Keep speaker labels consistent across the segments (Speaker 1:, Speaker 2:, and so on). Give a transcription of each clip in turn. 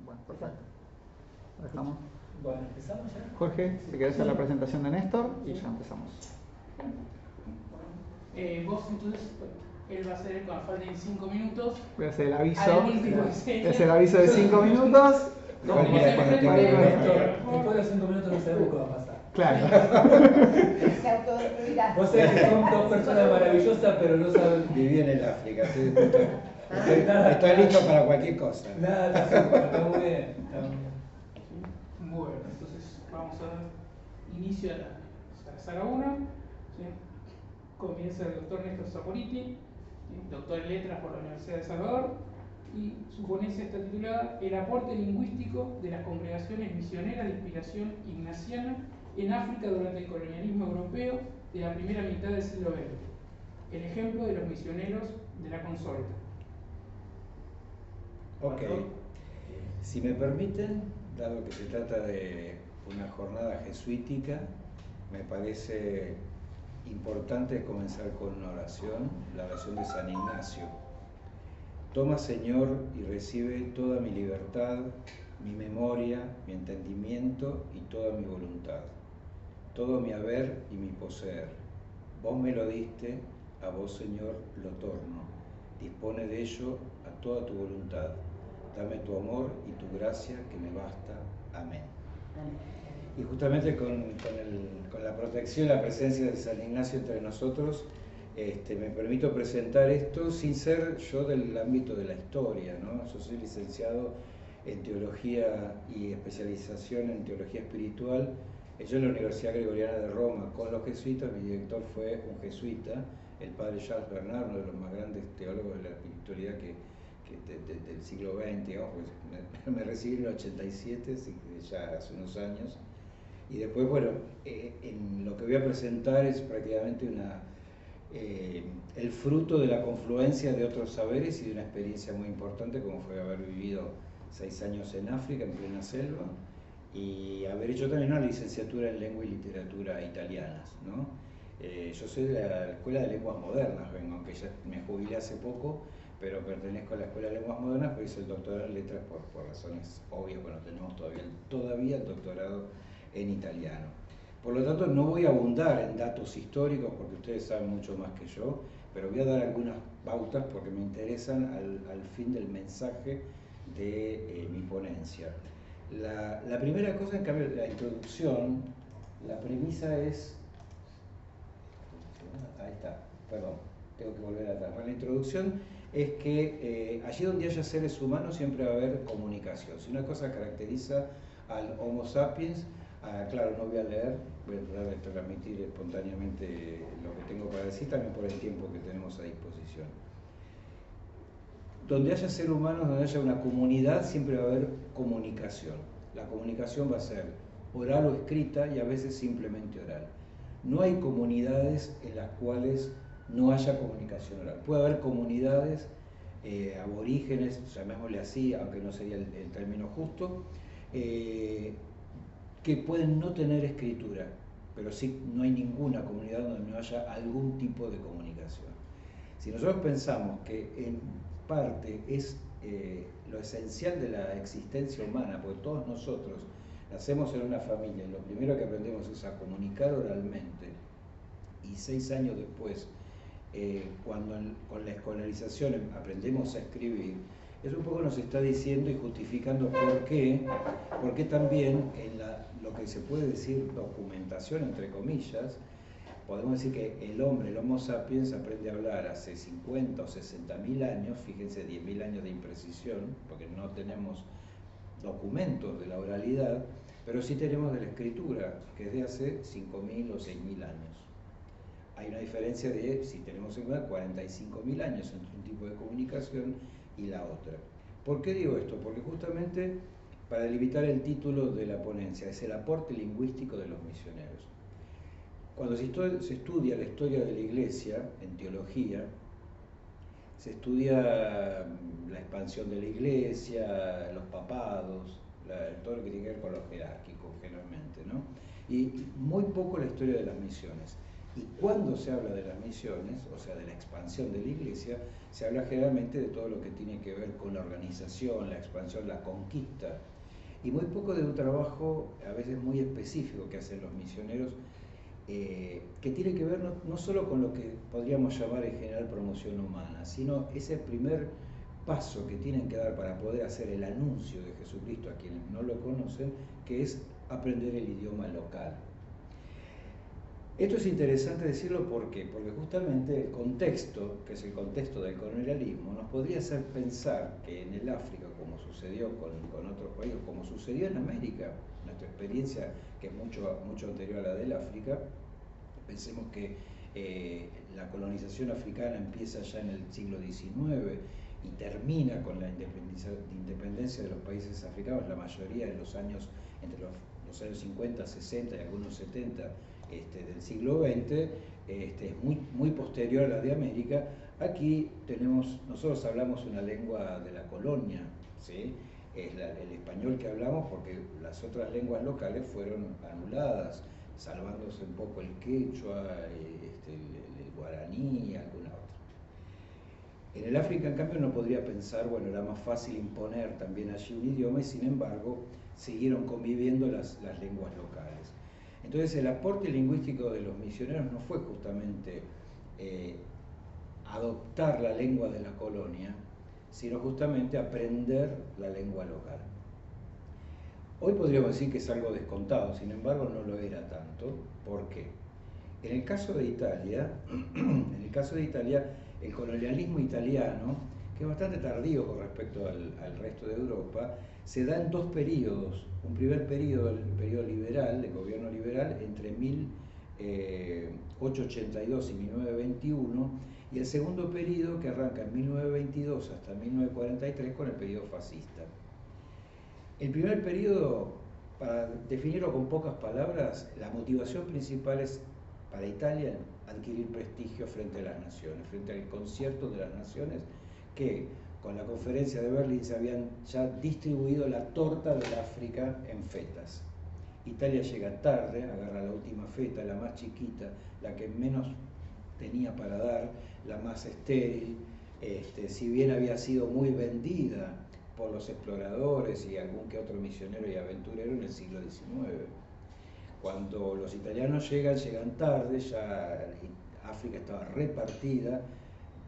Speaker 1: Bueno, perfecto. Lo dejamos.
Speaker 2: Bueno, empezamos ya.
Speaker 1: Jorge, si querés hacer la presentación de Néstor y ya empezamos.
Speaker 3: Vos entonces, él va a hacer cuando falten 5 minutos.
Speaker 1: Voy a hacer el aviso.
Speaker 3: Voy
Speaker 1: Es el aviso de 5 minutos.
Speaker 2: No, después de los 5 minutos no sabemos qué va a pasar.
Speaker 1: Claro.
Speaker 2: Vos sabés que son dos personas maravillosas, pero no saben.
Speaker 4: Viví en el África, estoy listo para cualquier cosa.
Speaker 2: Nada, está muy bien.
Speaker 3: Bueno, entonces vamos a dar inicio a la saga 1. ¿Sí? Comienza el doctor Néstor Saporiti, ¿sí? Doctor en Letras por la Universidad de Salvador, y su ponencia está titulada El aporte lingüístico de las congregaciones misioneras de inspiración ignaciana en África durante el colonialismo europeo de la primera mitad del siglo XX. El ejemplo de los misioneros de la consorte.
Speaker 4: Ok, si me permiten, dado que se trata de una jornada jesuítica, me parece importante comenzar con una oración, la oración de San Ignacio. Toma, Señor, y recibe toda mi libertad, mi memoria, mi entendimiento y toda mi voluntad, todo mi haber y mi poseer. Vos me lo diste, a vos, Señor, lo torno. Dispone de ello a toda tu voluntad. Dame tu amor y tu gracia que me basta. Amén. Y justamente con la protección y la presencia de San Ignacio entre nosotros, me permito presentar esto sin ser yo del ámbito de la historia, ¿no? Yo soy licenciado en Teología y especialización en Teología Espiritual. Yo en la Universidad Gregoriana de Roma con los jesuitas, mi director fue un jesuita, el padre Charles Bernard, uno de los más grandes teólogos de la espiritualidad del siglo XX, digamos, pues me recibí en el 87, ya hace unos años. Y después, bueno, en lo que voy a presentar es prácticamente el fruto de la confluencia de otros saberes y de una experiencia muy importante como fue haber vivido 6 años en África, en plena selva, y haber hecho también una licenciatura en lengua y literatura italianas, ¿no? Yo soy de la Escuela de Lenguas Modernas, vengo, aunque ya me jubilé hace poco, pero pertenezco a la Escuela de Lenguas Modernas, pues hice el doctorado en letras por razones obvias, bueno, tenemos todavía el doctorado en italiano. Por lo tanto, no voy a abundar en datos históricos porque ustedes saben mucho más que yo, pero voy a dar algunas pautas porque me interesan al fin del mensaje de mi ponencia. La primera cosa, en cambio, la introducción, la premisa es... Ahí está, perdón, tengo que volver atrás. La introducción es que allí donde haya seres humanos siempre va a haber comunicación. Si una cosa caracteriza al Homo sapiens, claro, no voy a leer, voy a tratar de transmitir espontáneamente lo que tengo para decir, también por el tiempo que tenemos a disposición. Donde haya seres humanos, donde haya una comunidad, siempre va a haber comunicación. La comunicación va a ser oral o escrita y a veces simplemente oral. No hay comunidades en las cuales no haya comunicación oral. Puede haber comunidades aborígenes, llamémosle así, aunque no sería el término justo, que pueden no tener escritura, pero sí no hay ninguna comunidad donde no haya algún tipo de comunicación. Si nosotros pensamos que en parte es lo esencial de la existencia humana, porque todos nosotros nacemos en una familia y lo primero que aprendemos es a comunicar oralmente, y 6 años después, cuando con la escolarización aprendemos a escribir, eso un poco nos está diciendo y justificando por qué también en lo que se puede decir documentación, entre comillas, podemos decir que el hombre, el Homo sapiens, aprende a hablar hace 50 o 60.000 años, fíjense, 10.000 años de imprecisión, porque no tenemos documentos de la oralidad, pero sí tenemos de la escritura, que es de hace 5.000 o 6.000 años. Hay una diferencia de, si tenemos en cuenta, 45.000 años entre un tipo de comunicación y la otra. ¿Por qué digo esto? Porque justamente para delimitar el título de la ponencia es el aporte lingüístico de los misioneros. Cuando se estudia la historia de la Iglesia en teología, se estudia la expansión de la Iglesia, los papados, todo lo que tiene que ver con lo jerárquico generalmente, ¿no? Y muy poco la historia de las misiones. Y cuando se habla de las misiones, o sea, de la expansión de la iglesia, se habla generalmente de todo lo que tiene que ver con la organización, la expansión, la conquista, y muy poco de un trabajo a veces muy específico que hacen los misioneros, que tiene que ver no solo con lo que podríamos llamar en general promoción humana, sino ese primer paso que tienen que dar para poder hacer el anuncio de Jesucristo a quienes no lo conocen, que es aprender el idioma local. Esto es interesante decirlo ¿por qué? Porque justamente el contexto, que es el contexto del colonialismo, nos podría hacer pensar que en el África, como sucedió con otros países, como sucedió en América, nuestra experiencia que es mucho anterior a la del África, pensemos que la colonización africana empieza ya en el siglo XIX y termina con la independencia de los países africanos, la mayoría en los años, entre los años 50, 60 y algunos 70 del siglo XX, es muy posterior a la de América. Aquí nosotros hablamos una lengua de la colonia, ¿sí? Es el español que hablamos, porque las otras lenguas locales fueron anuladas, salvándose un poco el quechua, el guaraní y alguna otra. En el África, en cambio, uno podría pensar, bueno, era más fácil imponer también allí un idioma y sin embargo siguieron conviviendo las lenguas locales. Entonces el aporte lingüístico de los misioneros no fue justamente adoptar la lengua de la colonia, sino justamente aprender la lengua local. Hoy podríamos decir que es algo descontado, sin embargo no lo era tanto. ¿Por qué? En el caso de Italia, el colonialismo italiano, que es bastante tardío con respecto al resto de Europa, se da en dos periodos. Un primer periodo, el periodo liberal, de gobierno liberal, entre 1882 y 1921, y el segundo periodo que arranca en 1922 hasta 1943 con el periodo fascista. El primer periodo, para definirlo con pocas palabras, la motivación principal es para Italia adquirir prestigio frente a las naciones, frente al concierto de las naciones, que con la conferencia de Berlín se habían ya distribuido la torta del África en fetas. Italia llega tarde, agarra la última feta, la más chiquita, la que menos tenía para dar, la más estéril, si bien había sido muy vendida por los exploradores y algún que otro misionero y aventurero en el siglo XIX. Cuando los italianos llegan tarde, ya África estaba repartida,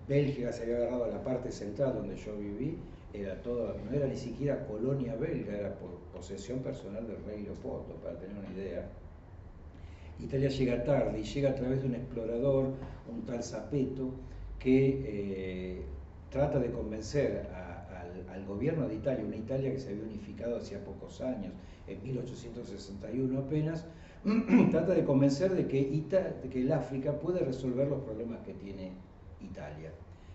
Speaker 4: Bélgica se había agarrado a la parte central donde yo viví, no era ni siquiera colonia belga, era por posesión personal del rey Leopoldo, para tener una idea. Italia llega tarde y llega a través de un explorador, un tal Zapeto, que trata de convencer al gobierno de Italia, una Italia que se había unificado hacía pocos años, en 1861 apenas, trata de convencer de que el África puede resolver los problemas que tiene Italia.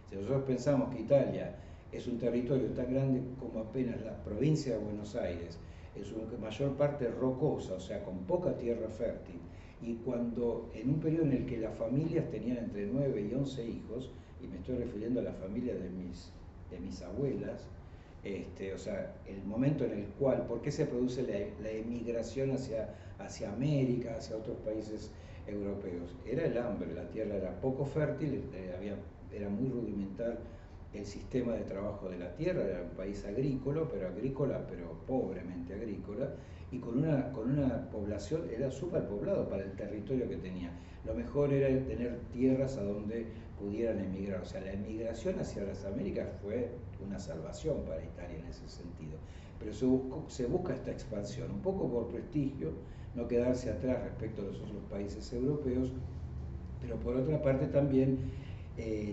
Speaker 4: Si nosotros pensamos que Italia es un territorio tan grande como apenas la provincia de Buenos Aires, en su mayor parte rocosa, o sea, con poca tierra fértil, y cuando en un periodo en el que las familias tenían entre 9 y 11 hijos, y me estoy refiriendo a la familia de mis abuelas, o sea, el momento en el cual, ¿por qué se produce la emigración hacia América, hacia otros países europeos? Era el hambre, la tierra era poco fértil, era muy rudimental el sistema de trabajo de la tierra, era un país agrícola, pero pobremente agrícola, y con una población, era superpoblado para el territorio que tenía. Lo mejor era tener tierras a donde pudieran emigrar, o sea, la emigración hacia las Américas fue una salvación para Italia en ese sentido. Pero se busca esta expansión, un poco por prestigio, no quedarse atrás respecto a los otros países europeos, pero por otra parte también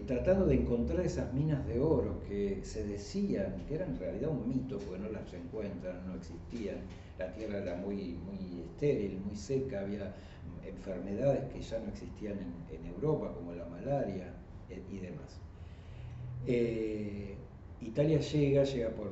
Speaker 4: tratando de encontrar esas minas de oro que se decían que eran en realidad un mito, porque no las encuentran, no existían, la tierra era muy estéril, muy seca, había enfermedades que ya no existían en Europa, como la malaria y demás. Italia llega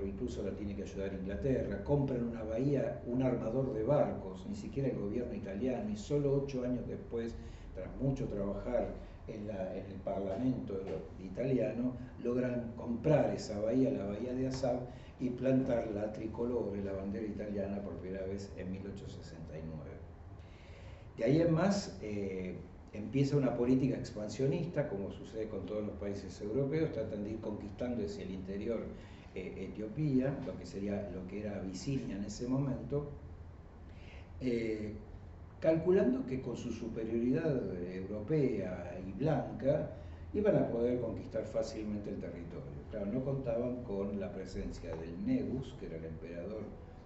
Speaker 4: incluso la tiene que ayudar Inglaterra, compran una bahía, un armador de barcos, ni siquiera el gobierno italiano, y solo 8 años después, tras mucho trabajar en el parlamento italiano, logran comprar esa bahía, la bahía de Assab, y plantar la tricolore, la bandera italiana, por primera vez en 1869. De ahí en más, empieza una política expansionista, como sucede con todos los países europeos, tratan de ir conquistando hacia el interior Etiopía, lo que era Abisinia en ese momento, calculando que con su superioridad europea y blanca iban a poder conquistar fácilmente el territorio. Claro, no contaban con la presencia del Negus, que era el emperador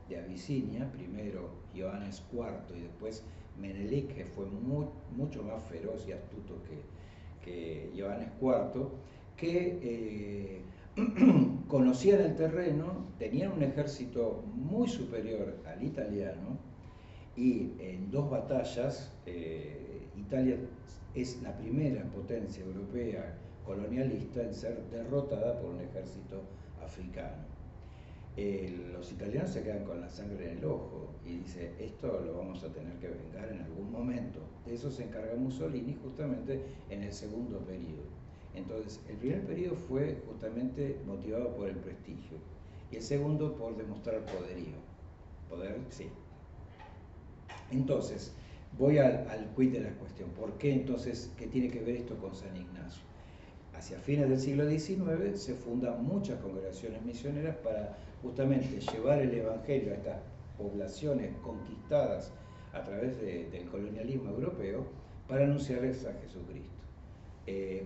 Speaker 4: de Abisinia, primero Ioannes IV y después Menelik, que fue mucho más feroz y astuto que Ioannes IV, que conocían el terreno, tenían un ejército muy superior al italiano, y en 2 batallas Italia es la primera potencia europea colonialista en ser derrotada por un ejército africano. Los italianos se quedan con la sangre en el ojo y dicen, esto lo vamos a tener que vengar en algún momento. De eso se encarga Mussolini justamente en el segundo periodo. Entonces, el primer periodo fue justamente motivado por el prestigio y el segundo por demostrar poderío. Poder, sí. Entonces, voy al quid de la cuestión. ¿Por qué entonces, qué tiene que ver esto con San Ignacio? Hacia fines del siglo XIX se fundan muchas congregaciones misioneras para justamente llevar el Evangelio a estas poblaciones conquistadas a través del colonialismo europeo para anunciarles a Jesucristo.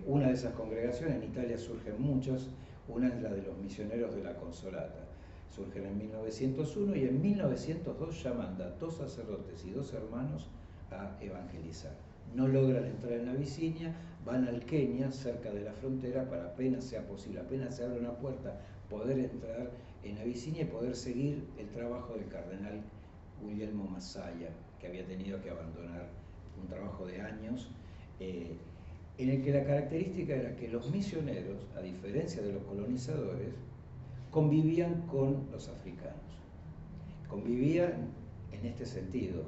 Speaker 4: Una de esas congregaciones, en Italia surgen muchas, una es la de los misioneros de la Consolata. Surgen en 1901 y en 1902 ya manda 2 sacerdotes y 2 hermanos a evangelizar. No logran entrar en Abisinia, van al Kenia, cerca de la frontera, para apenas sea posible, apenas se abre una puerta, poder entrar en Abisinia y poder seguir el trabajo del cardenal Guglielmo Masaya, que había tenido que abandonar un trabajo de años, en el que la característica era que los misioneros, a diferencia de los colonizadores, convivían con los africanos. Convivían en este sentido,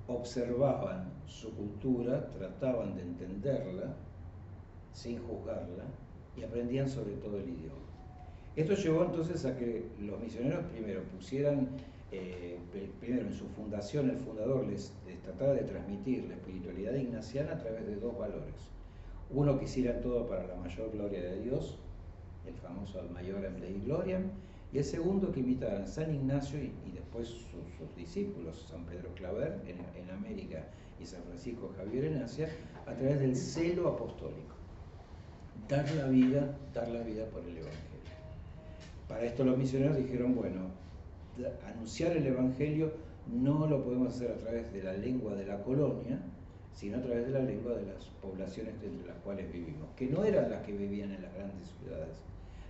Speaker 4: observaban su cultura, trataban de entenderla sin juzgarla y aprendían sobre todo el idioma. Esto llevó entonces a que los misioneros primero pusieran, primero en su fundación el fundador les trataba de transmitir la espiritualidad ignaciana a través de 2 valores. Uno, que hicieran todo para la mayor gloria de Dios, el famoso Ad Maiorem Dei Gloriam, y el segundo, que imitaran a San Ignacio y después sus discípulos, San Pedro Claver en América y San Francisco Javier en Asia, a través del celo apostólico. Dar la vida por el Evangelio. Para esto los misioneros dijeron, bueno, anunciar el Evangelio no lo podemos hacer a través de la lengua de la colonia, sino a través de la lengua de las poblaciones entre las cuales vivimos, que no eran las que vivían en las grandes ciudades,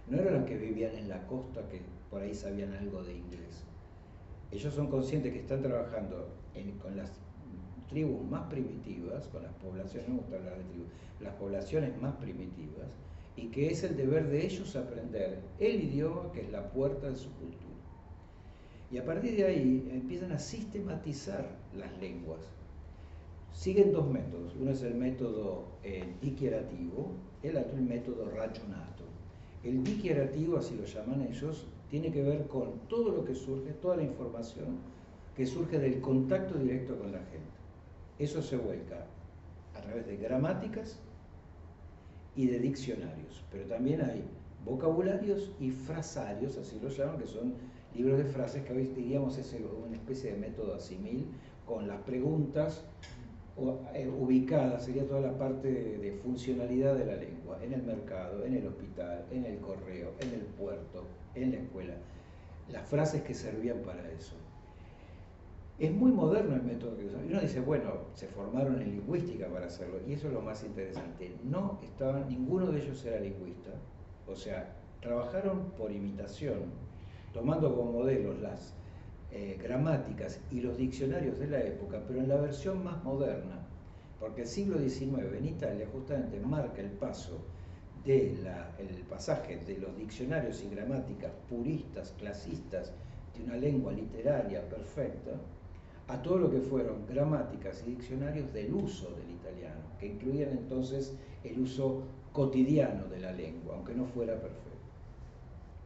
Speaker 4: no eran las que vivían en la costa, que por ahí sabían algo de inglés. Ellos son conscientes que están trabajando con las tribus más primitivas, con las poblaciones, no me gusta hablar de tribus, las poblaciones más primitivas, y que es el deber de ellos aprender el idioma, que es la puerta de su cultura. Y a partir de ahí empiezan a sistematizar las lenguas. Siguen 2 métodos. Uno es el método dichiarativo, el otro el método ragionato. El dichiarativo, así lo llaman ellos, tiene que ver con todo lo que surge, toda la información que surge del contacto directo con la gente. Eso se vuelca a través de gramáticas y de diccionarios, pero también hay vocabularios y frasarios, así lo llaman, que son libros de frases que hoy diríamos es una especie de método asimil, con las preguntas ubicadas, sería toda la parte de funcionalidad de la lengua, en el mercado, en el hospital, en el correo, en el puerto, en la escuela, las frases que servían para eso. Es muy moderno el método que usan. Y uno dice, bueno, se formaron en lingüística para hacerlo, y eso es lo más interesante. No estaban, ninguno de ellos era lingüista, o sea, trabajaron por imitación, tomando como modelos las gramáticas y los diccionarios de la época, pero en la versión más moderna, porque el siglo XIX en Italia justamente marca el paso el pasaje de los diccionarios y gramáticas puristas, clasistas, de una lengua literaria perfecta, a todo lo que fueron gramáticas y diccionarios del uso del italiano, que incluían entonces el uso cotidiano de la lengua, aunque no fuera perfecto.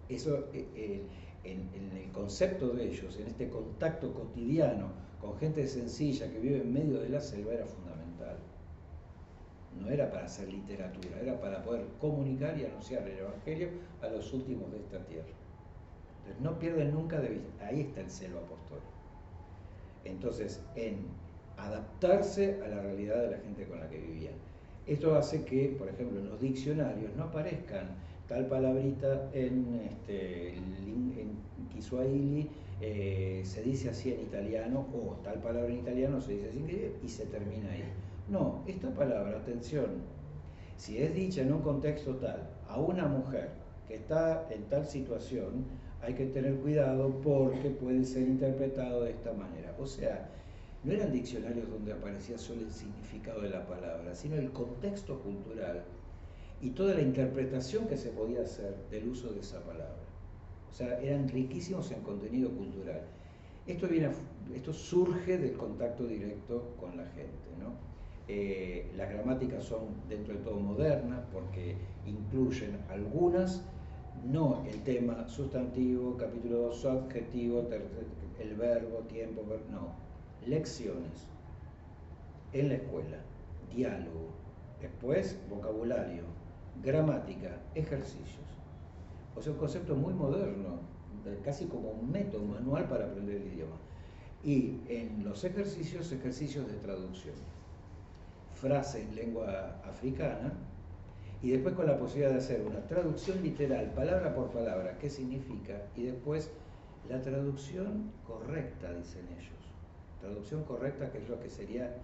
Speaker 4: Eso, en el concepto de ellos, en este contacto cotidiano con gente sencilla que vive en medio de la selva, era fundamental. fundamental. No era para hacer literatura, era para poder comunicar y anunciar el Evangelio a los últimos de esta tierra. Entonces, no pierden nunca de vista, ahí está el celo apostólico. Entonces, en adaptarse a la realidad de la gente con la que vivían. Esto hace que, por ejemplo, en los diccionarios no aparezcan tal palabrita en Kiswahili, se dice así en italiano, o tal palabra en italiano se dice así en inglés y se termina ahí. No, esta palabra, atención, si es dicha en un contexto tal, a una mujer que está en tal situación, hay que tener cuidado porque puede ser interpretado de esta manera. O sea, no eran diccionarios donde aparecía solo el significado de la palabra, sino el contexto cultural y toda la interpretación que se podía hacer del uso de esa palabra. O sea, eran riquísimos en contenido cultural. Esto surge del contacto directo con la gente, ¿no? Las gramáticas son dentro de todo modernas porque incluyen algunas, no el tema sustantivo, capítulo 2, adjetivo, el verbo, tiempo, no, lecciones en la escuela, diálogo, después vocabulario, gramática, ejercicios. O sea, un concepto muy moderno, casi como un método, un manual para aprender el idioma. Y en los ejercicios de traducción. Frase en lengua africana, y después con la posibilidad de hacer una traducción literal, palabra por palabra, qué significa, y después la traducción correcta, dicen ellos. Traducción correcta, que es lo que sería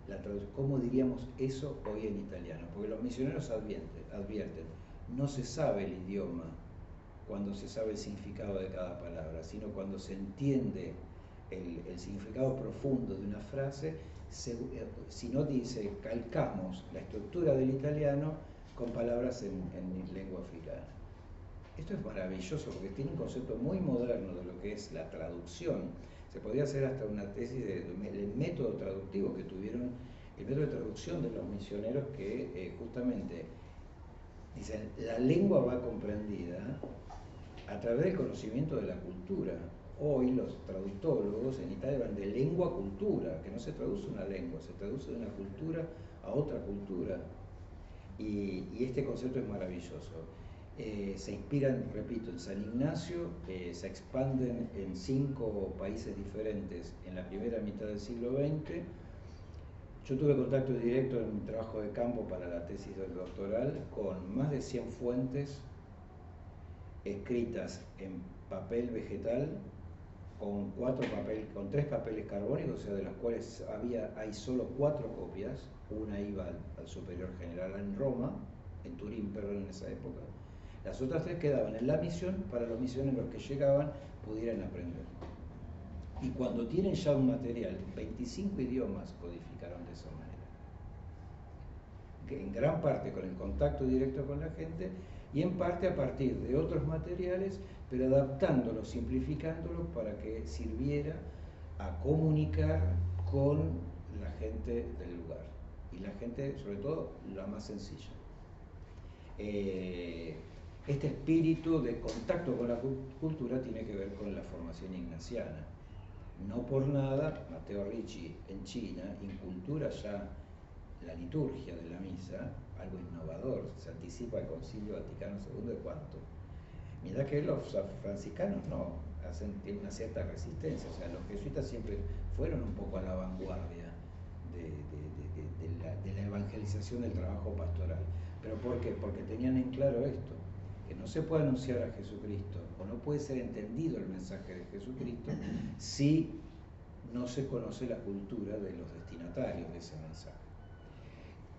Speaker 4: la traducción, ¿cómo diríamos eso hoy en italiano? Porque los misioneros advierten, no se sabe el idioma cuando se sabe el significado de cada palabra, sino cuando se entiende el significado profundo de una frase, si no dice, calcamos la estructura del italiano con palabras en lengua africana. Esto es maravilloso porque tiene un concepto muy moderno de lo que es la traducción. Se podría hacer hasta una tesis del método traductivo que tuvieron, el método de traducción de los misioneros que justamente dicen, la lengua va comprendida a través del conocimiento de la cultura. Hoy los traductólogos en Italia hablan de lengua-cultura, que no se traduce una lengua, se traduce de una cultura a otra cultura. Y este concepto es maravilloso. Se inspiran, repito, en San Ignacio, se expanden en 5 países diferentes en la primera mitad del siglo XX. Yo tuve contacto directo en mi trabajo de campo para la tesis doctoral con más de 100 fuentes escritas en papel vegetal con 3 papeles carbónicos, o sea, de las cuales hay solo 4 copias. Una iba al superior general en Roma, en Turín, perdón, en esa época. Las otras 3 quedaban en la misión para los misioneros que llegaban pudieran aprender. Y cuando tienen ya un material, 25 idiomas codificaron de esa manera. Que en gran parte con el contacto directo con la gente y en parte a partir de otros materiales, pero adaptándolos, simplificándolos para que sirviera a comunicar con la gente del lugar. Y la gente, sobre todo, la más sencilla. Este espíritu de contacto con la cultura tiene que ver con la formación ignaciana. No por nada, Matteo Ricci en China incultura ya la liturgia de la misa, algo innovador, se anticipa al Concilio Vaticano II de cuánto. Mientras que los franciscanos no, tienen una cierta resistencia, o sea, los jesuitas siempre fueron un poco a la vanguardia de la evangelización del trabajo pastoral. ¿Pero por qué? Porque tenían en claro esto, que no se puede anunciar a Jesucristo, o no puede ser entendido el mensaje de Jesucristo, si no se conoce la cultura de los destinatarios de ese mensaje.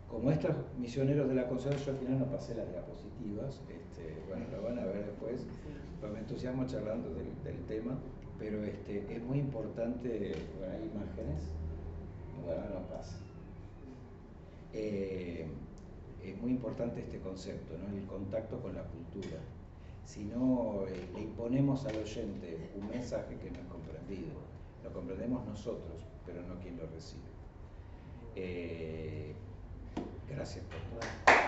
Speaker 4: Como estos misioneros de la Concepción, yo al final no pasé las diapositivas, bueno, lo van a ver después, pero me entusiasmo charlando del tema, pero es muy importante, bueno, hay imágenes, bueno, no pasa. Es muy importante este concepto, ¿no? El contacto con la cultura. Si no le imponemos al oyente un mensaje que no es comprendido, lo comprendemos nosotros, pero no quien lo recibe. Gracias por todo.